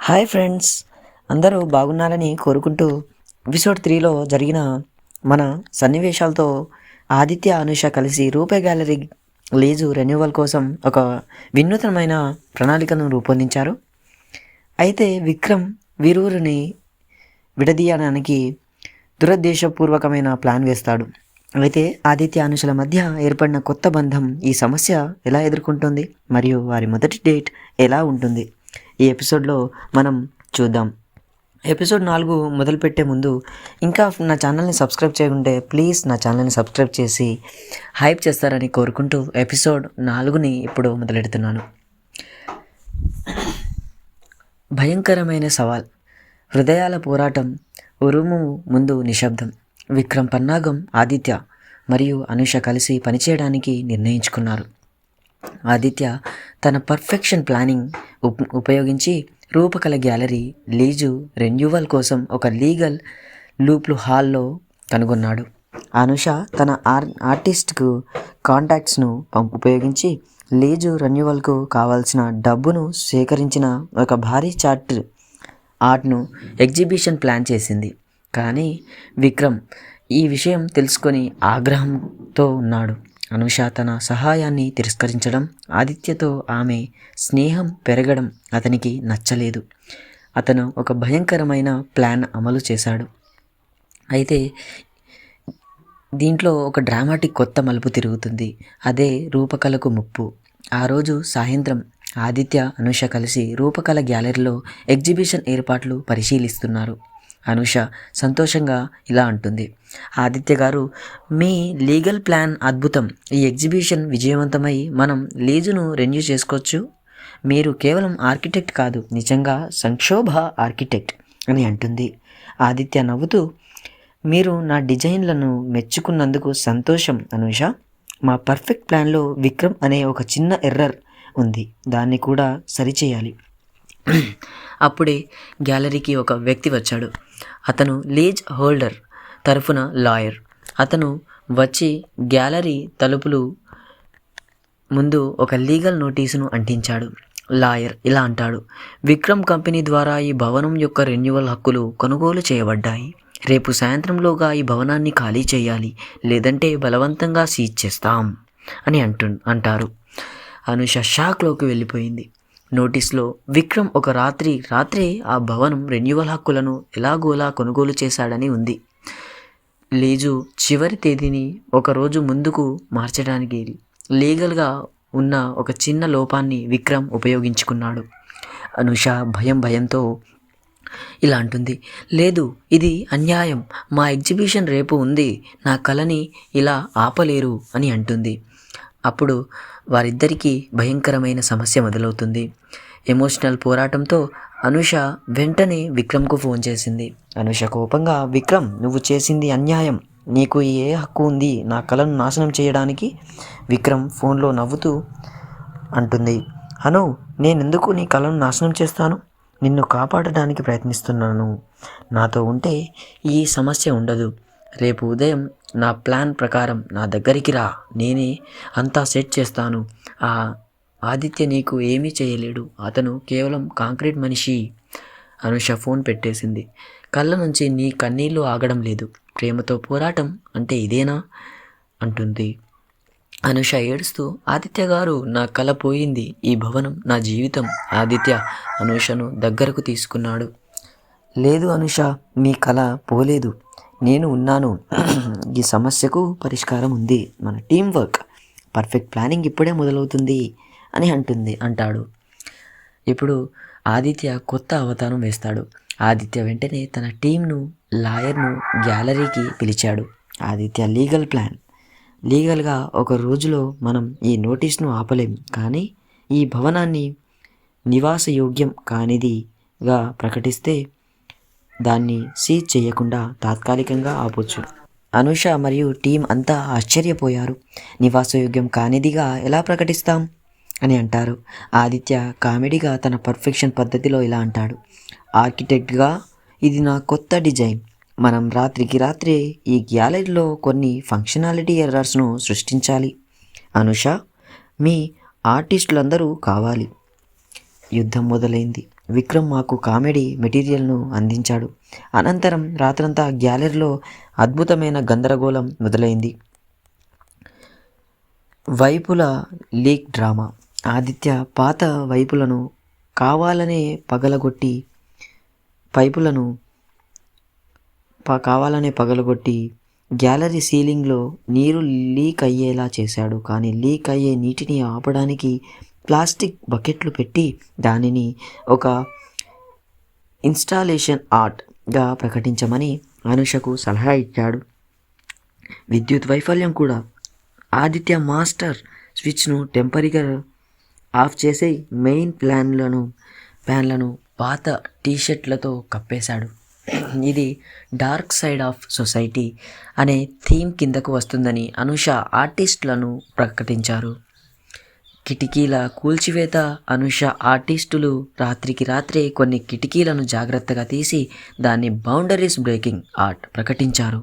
Hi friends, అందరూ బాగున్నారని కోరుకుంటూ ఎపిసోడ్ 3లో జరిగిన మన సన్నివేశాలతో ఆదిత్య, అనుష కలిసి రూపే గ్యాలరీ లీజు రెన్యువల్ కోసం ఒక వినూత్నమైన ప్రణాళికను రూపొందించారు. అయితే విక్రమ్ వీరూరిని విడదీయడానికి దురుద్దేశపూర్వకమైన ప్లాన్ వేస్తాడు. అయితే ఆదిత్య, అనుషల మధ్య ఏర్పడిన కొత్త బంధం ఈ సమస్య ఎలా ఎదుర్కొంటుంది మరియు వారి మొదటి డేట్ ఎలా ఉంటుంది ఈ ఎపిసోడ్లో మనం చూద్దాం. ఎపిసోడ్ 4 మొదలుపెట్టే ముందు ఇంకా నా ఛానల్ని సబ్స్క్రైబ్ చేయకుంటే ప్లీజ్ నా ఛానల్ని సబ్స్క్రైబ్ చేసి హైప్ చేస్తారని కోరుకుంటూ ఎపిసోడ్ 4ని ఇప్పుడు మొదలెడుతున్నాను. భయంకరమైన సవాల్. హృదయాల పోరాటం. ఉరుము ముందు నిశ్శబ్దం. విక్రమ్ పన్నాగం ఆదిత్య మరియు అనుష కలిసి పనిచేయడానికి నిర్ణయించుకున్నారు. ఆదిత్య తన పర్ఫెక్షన్ ప్లానింగ్ ఉపయోగించి రూపకల గ్యాలరీ లీజు రెన్యువల్ కోసం ఒక లీగల్ లూప్లు హాల్లో కనుగొన్నాడు. అనుష తన ఆర్టిస్ట్కు కాంటాక్ట్స్ను ఉపయోగించి లీజు రెన్యువల్కు కావాల్సిన డబ్బును సేకరించిన ఒక భారీ ఆర్ట్ను ఎగ్జిబిషన్ ప్లాన్ చేసింది. కానీ విక్రమ్ ఈ విషయం తెలుసుకొని ఆగ్రహంతో ఉన్నాడు. అనుష తన సహాయాన్ని తిరస్కరించడం, ఆదిత్యతో ఆమె స్నేహం పెరగడం అతనికి నచ్చలేదు. అతను ఒక భయంకరమైన ప్లాన్ అమలు చేశాడు. అయితే దీంట్లో ఒక డ్రామాటిక్ కొత్త మలుపు తిరుగుతుంది. అదే రూపకలకు ముప్పు. ఆ రోజు సాయంత్రం ఆదిత్య, అనుష కలిసి రూపకల గ్యాలరీలో ఎగ్జిబిషన్ ఏర్పాట్లు పరిశీలిస్తున్నారు. అనుష సంతోషంగా ఇలా అంటుంది, ఆదిత్య గారు, మీ లీగల్ ప్లాన్ అద్భుతం. ఈ ఎగ్జిబిషన్ విజయవంతమై మనం లీజును రెన్యూ చేసుకోవచ్చు. మీరు కేవలం ఆర్కిటెక్ట్ కాదు, నిజంగా సంక్షోభ ఆర్కిటెక్ట్ అని అంటుంది. ఆదిత్య నవ్వుతూ, మీరు నా డిజైన్లను మెచ్చుకున్నందుకు సంతోషం అనుష. మా పర్ఫెక్ట్ ప్లాన్లో విక్రమ్ అనే ఒక చిన్న ఎర్రర్ ఉంది, దాన్ని కూడా సరిచేయాలి. అప్పుడే గ్యాలరీకి ఒక వ్యక్తి వచ్చాడు. అతను లీజ్ హోల్డర్ తరఫున లాయర్. అతను వచ్చి గ్యాలరీ తలుపులు ముందు ఒక లీగల్ నోటీసును అంటించాడు. లాయర్ ఇలా అంటాడు, విక్రమ్ కంపెనీ ద్వారా ఈ భవనం యొక్క రెన్యువల్ హక్కులు కొనుగోలు చేయబడ్డాయి. రేపు సాయంత్రంలోగా ఈ భవనాన్ని ఖాళీ చేయాలి, లేదంటే బలవంతంగా సీజ్ చేస్తాం అని అంటారు. అనుష షాక్లోకి వెళ్ళిపోయింది. నోటీస్లో విక్రమ్ ఒక రాత్రే ఆ భవనం రెన్యువల్ హక్కులను ఎలాగోలా కొనుగోలు చేశాడని ఉంది. లీజు చివరి తేదీని ఒకరోజు ముందుకు మార్చడానికి లీగల్గా ఉన్న ఒక చిన్న లోపాన్ని విక్రమ్ ఉపయోగించుకున్నాడు. అనుష భయంతో ఇలా అంటుంది, లేదు, ఇది అన్యాయం. మా ఎగ్జిబిషన్ రేపు ఉంది, నా కళని ఇలా ఆపలేరు అని అంటుంది. అప్పుడు వారిద్దరికీ భయంకరమైన సమస్య మొదలవుతుంది. ఎమోషనల్ పోరాటంతో అనుష వెంటనే విక్రమ్కు ఫోన్ చేసింది. అనుష కోపంగా, విక్రమ్, నువ్వు చేసింది అన్యాయం. నీకు ఏ హక్కు ఉంది నా కళను నాశనం చేయడానికి? విక్రమ్ ఫోన్లో నవ్వుతూ అంటుంది, అను, నేనెందుకు నీ కళను నాశనం చేస్తాను? నిన్ను కాపాడడానికి ప్రయత్నిస్తున్నాను. నాతో ఉంటే ఈ సమస్య ఉండదు. రేపు ఉదయం నా ప్లాన్ ప్రకారం నా దగ్గరికి రా, నేనే అంతా సెట్ చేస్తాను. ఆ ఆదిత్య నీకు ఏమీ చేయలేడు, అతను కేవలం కాంక్రీట్ మనిషి. అనుష ఫోన్ పెట్టేసింది. కళ్ళ నుంచి నీ కన్నీళ్లు ఆగడం లేదు. ప్రేమతో పోరాటం అంటే ఇదేనా అంటుంది. అనుష ఏడుస్తూ, ఆదిత్య గారు, నా కళ పోయింది, ఈ భవనం నా జీవితం. ఆదిత్య అనుషను దగ్గరకు తీసుకున్నాడు. లేదు అనుష, మీ కళ పోలేదు, నేను ఉన్నాను. ఈ సమస్యకు పరిష్కారం ఉంది, మన టీం వర్క్, పర్ఫెక్ట్ ప్లానింగ్ ఇప్పుడే మొదలవుతుంది అని అంటాడు. ఇప్పుడు ఆదిత్య కొత్త అవతారం వేస్తాడు. ఆదిత్య వెంటనే తన టీంను, లాయర్ను గ్యాలరీకి పిలిచాడు. Aditya legal plan. లీగల్గా ఒక రోజులో మనం ఈ నోటీస్ను ఆపలేం, కానీ ఈ భవనాన్ని నివాసయోగ్యం కానిదిగా ప్రకటిస్తే దాన్ని సీజ్ చేయకుండా తాత్కాలికంగా ఆపొచ్చు. అనుష మరియు టీం అంతా ఆశ్చర్యపోయారు. నివాసయోగ్యం కానిదిగా ఎలా ప్రకటిస్తాం అని అంటారు. ఆదిత్య కామెడీగా తన పర్ఫెక్షన్ పద్ధతిలో ఇలా అంటాడు, ఆర్కిటెక్ట్గా ఇది నా కొత్త డిజైన్. మనం రాత్రే ఈ గ్యాలరీలో కొన్ని ఫంక్షనాలిటీ ఎర్రర్స్ను సృష్టించాలి. అనుష, మీ ఆర్టిస్టులందరూ కావాలి. యుద్ధం మొదలైంది. విక్రమ్ మాకు కామెడీ మెటీరియల్ను అందించాడు. అనంతరం రాత్రంతా గ్యాలరీలో అద్భుతమైన గందరగోళం మొదలైంది. వైపుల లీక్ డ్రామా. ఆదిత్య పాత వైపులను కావాలనే పగలగొట్టి గ్యాలరీ సీలింగ్లో నీరు లీక్ అయ్యేలా చేశాడు. కానీ లీక్ అయ్యే నీటిని ఆపడానికి ప్లాస్టిక్ బకెట్లు పెట్టి దానిని ఒక ఇన్స్టాలేషన్ ఆర్ట్గా ప్రకటించమని అనుషకు సలహా ఇచ్చాడు. విద్యుత్ వైఫల్యం కూడా. ఆదిత్య మాస్టర్ స్విచ్ను టెంపరీగా ఆఫ్ చేసి మెయిన్ ప్యాన్లను పాత టీషర్ట్లతో కప్పేశాడు. ఇది డార్క్ సైడ్ ఆఫ్ సొసైటీ అనే థీమ్ కిందకు వస్తుందని అనుష ఆర్టిస్టులను ప్రకటించారు. కిటికీల కూల్చివేత. అనుష ఆర్టిస్టులు రాత్రికి రాత్రే కొన్ని కిటికీలను జాగ్రత్తగా తీసి దాన్ని బౌండరీస్ బ్రేకింగ్ ఆర్ట్ ప్రకటించారు.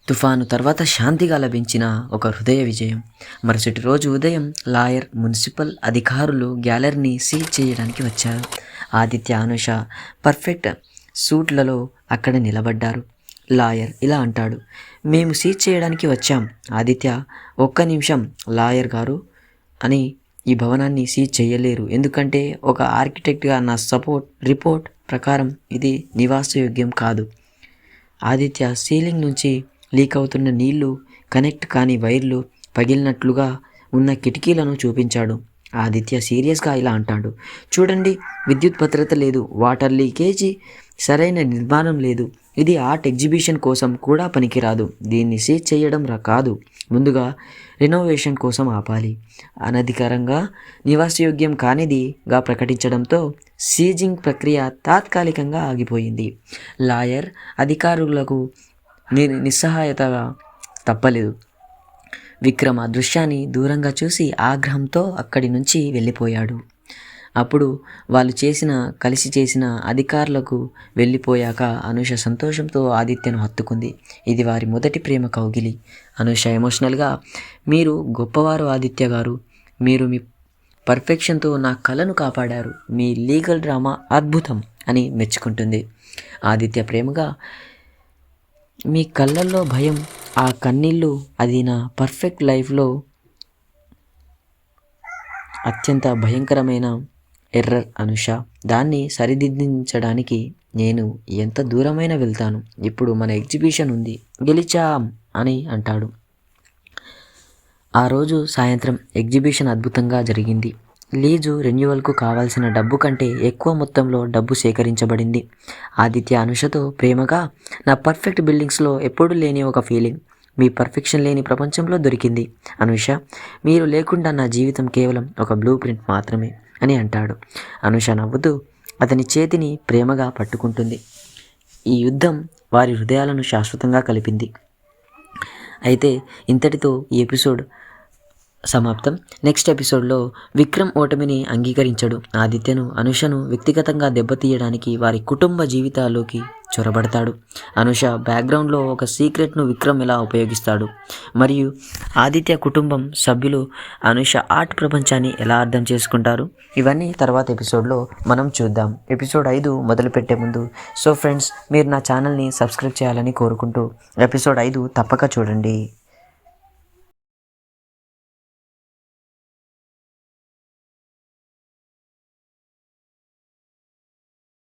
తుఫాను తర్వాత శాంతిగా లభించిన ఒక హృదయ విజయం. మరుసటి రోజు ఉదయం లాయర్, మున్సిపల్ అధికారులు గ్యాలరీని సీల్ చేయడానికి వచ్చారు. ఆదిత్య, అనుష పర్ఫెక్ట్ సూట్లలో అక్కడ నిలబడ్డారు. లాయర్ ఇలా అంటాడు, మేము సీల్ చేయడానికి వచ్చాం. ఆదిత్య, ఒక్క నిమిషం లాయర్ గారు, అని ఈ భవనాన్ని సీల్ చేయలేరు. ఎందుకంటే ఒక ఆర్కిటెక్ట్గా నా రిపోర్ట్ ప్రకారం ఇది నివాసయోగ్యం కాదు. ఆదిత్య సీలింగ్ నుంచి లీక్ అవుతున్న నీళ్లు, కనెక్ట్ కాని వైర్లు, పగిలినట్లుగా ఉన్న కిటికీలను చూపించాడు. ఆదిత్య సీరియస్గా ఇలా అంటాడు, చూడండి, విద్యుత్ భద్రత లేదు, వాటర్ లీకేజీ, సరైన నిర్మాణం లేదు. ఇది ఆర్ట్ ఎగ్జిబిషన్ కోసం కూడా పనికిరాదు. దీన్ని సీజ్ చేయడం కాదు, ముందుగా రెనోవేషన్ కోసం ఆపాలి. అనధికారంగా నివాసయోగ్యం కానిదిగా ప్రకటించడంతో సీజింగ్ ప్రక్రియ తాత్కాలికంగా ఆగిపోయింది. లాయర్ అధికారులకు నిస్సహాయతగా తప్పలేదు. విక్రమ్ ఆ దృశ్యాన్ని దూరంగా చూసి ఆగ్రహంతో అక్కడి నుంచి వెళ్ళిపోయాడు. అప్పుడు వాళ్ళు కలిసి చేసిన అధికారులకు వెళ్ళిపోయాక అనుష సంతోషంతో ఆదిత్యను హత్తుకుంది. ఇది వారి మొదటి ప్రేమ కౌగిలి. అనుష ఎమోషనల్గా, మీరు గొప్పవారు ఆదిత్య గారు, మీరు మీ పర్ఫెక్షన్తో నా కళను కాపాడారు, మీ లీగల్ డ్రామా అద్భుతం అని మెచ్చుకుంటుంది. ఆదిత్య ప్రేమగా, మీ కళ్ళల్లో భయం, ఆ కన్నీళ్ళు, అది నా పర్ఫెక్ట్ లైఫ్లో అత్యంత భయంకరమైన ఎర్రర్ అనుష. దాన్ని సరిదిద్దించడానికి నేను ఎంత దూరమైనా వెళ్తాను. ఇప్పుడు మన ఎగ్జిబిషన్ ఉంది, గెలిచాం అని అంటాడు. ఆ రోజు సాయంత్రం ఎగ్జిబిషన్ అద్భుతంగా జరిగింది. లీజు రెన్యువల్కు కావాల్సిన డబ్బు కంటే ఎక్కువ మొత్తంలో డబ్బు సేకరించబడింది. ఆదిత్య అనుషతో ప్రేమగా, నా పర్ఫెక్ట్ బిల్డింగ్స్లో ఎప్పుడూ లేని ఒక ఫీలింగ్ మీ పర్ఫెక్షన్ లేని ప్రపంచంలో దొరికింది. అనుష, మీరు లేకుండా నా జీవితం కేవలం ఒక బ్లూ ప్రింట్ మాత్రమే అని అంటాడు. అనుష నవ్వుతూ అతని చేతిని ప్రేమగా పట్టుకుంటుంది. ఈ యుద్ధం వారి హృదయాలను శాశ్వతంగా కలిపింది. అయితే ఇంతటితో ఈ ఎపిసోడ్ సమాప్తం. నెక్స్ట్ ఎపిసోడ్లో విక్రమ్ ఓటమిని అంగీకరించడు. ఆదిత్యను, అనుషను వ్యక్తిగతంగా దెబ్బతీయడానికి వారి కుటుంబ జీవితాల్లోకి చొరబడతాడు. అనుష బ్యాక్గ్రౌండ్లో ఒక సీక్రెట్ను విక్రమ్ ఎలా ఉపయోగిస్తాడు, మరియు ఆదిత్య కుటుంబం సభ్యులు అనుష ఆర్ట్ ప్రపంచాన్ని ఎలా అర్థం చేసుకుంటారు, ఇవన్నీ తర్వాత ఎపిసోడ్లో మనం చూద్దాం. ఎపిసోడ్ 5 మొదలుపెట్టే ముందు ఫ్రెండ్స్, మీరు నా ఛానల్ని సబ్స్క్రైబ్ చేయాలని కోరుకుంటూ ఎపిసోడ్ 5 తప్పక చూడండి.